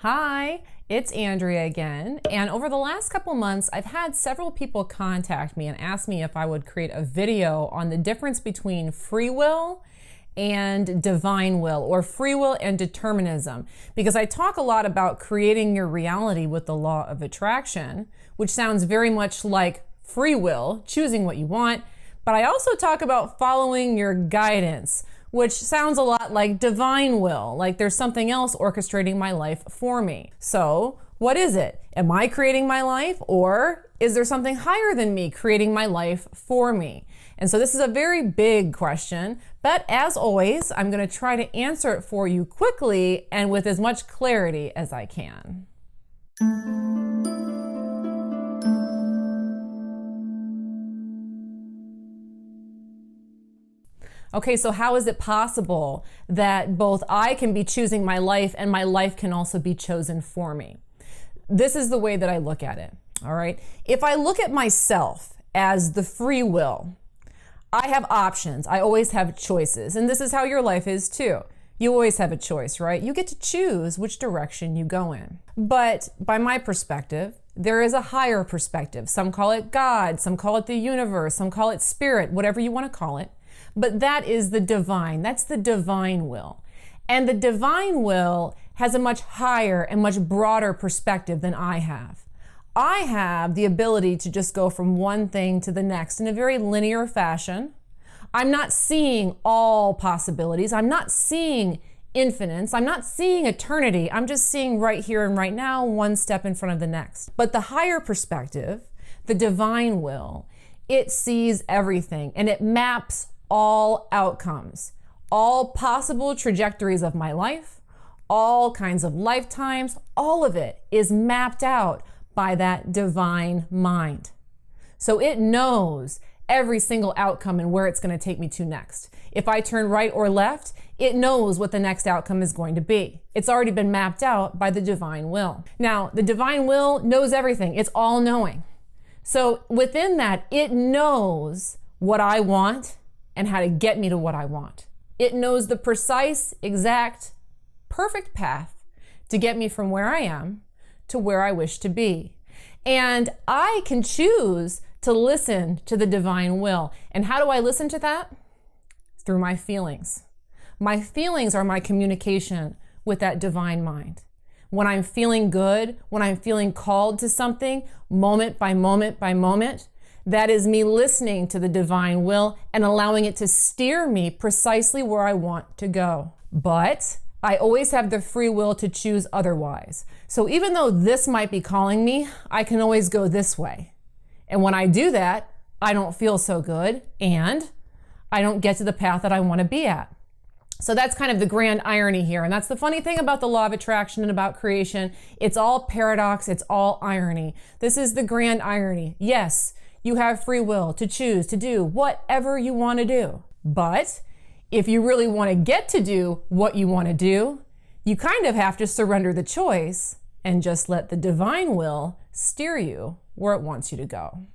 Hi, it's Andrea again, and over the last couple months I've had several people contact me and ask me if I would create a video on the difference between free will and divine will, or free will and determinism, because I talk a lot about creating your reality with the law of attraction, which sounds very much like free will, choosing what you want, but I also talk about following your guidance, which sounds a lot like divine will, like there's something else orchestrating my life for me. So what is it? Am I creating my life, or is there something higher than me creating my life for me? And so this is a very big question, but as always, I'm going to try to answer it for you quickly and with as much clarity as I can. Okay, so how is it possible that both I can be choosing my life and my life can also be chosen for me? This is the way that I look at it, all right? If I look at myself as the free will, I have options. I always have choices, and this is how your life is too. You always have a choice, right? You get to choose which direction you go in. But by my perspective, there is a higher perspective. Some call it God, some call it the universe, some call it spirit, whatever you want to call it. But that is the divine. That's the divine will. And the divine will has a much higher and much broader perspective than I have. I have the ability to just go from one thing to the next in a very linear fashion. I'm not seeing all possibilities. I'm not seeing infinites. I'm not seeing eternity. I'm just seeing right here and right now, one step in front of the next. But the higher perspective, the divine will, it sees everything and it maps all outcomes, all possible trajectories of my life, all kinds of lifetimes, all of it is mapped out by that divine mind. So it knows every single outcome and where it's going to take me to next. If I turn right or left, it knows what the next outcome is going to be. It's already been mapped out by the divine will. Now, the divine will knows everything. It's all knowing. So within that, it knows what I want and how to get me to what I want. It knows the precise, exact, perfect path to get me from where I am to where I wish to be. And I can choose to listen to the divine will. And how do I listen to that? Through my feelings. My feelings are my communication with that divine mind. When I'm feeling good, when I'm feeling called to something, moment by moment by moment, that is me listening to the divine will and allowing it to steer me precisely where I want to go. But I always have the free will to choose otherwise. So even though this might be calling me, I can always go this way. And when I do that, I don't feel so good and I don't get to the path that I want to be at. So that's kind of the grand irony here. And that's the funny thing about the law of attraction and about creation. It's all paradox. It's all irony. This is the grand irony. Yes, you have free will to choose to do whatever you want to do. But if you really want to get to do what you want to do, you kind of have to surrender the choice and just let the divine will steer you where it wants you to go.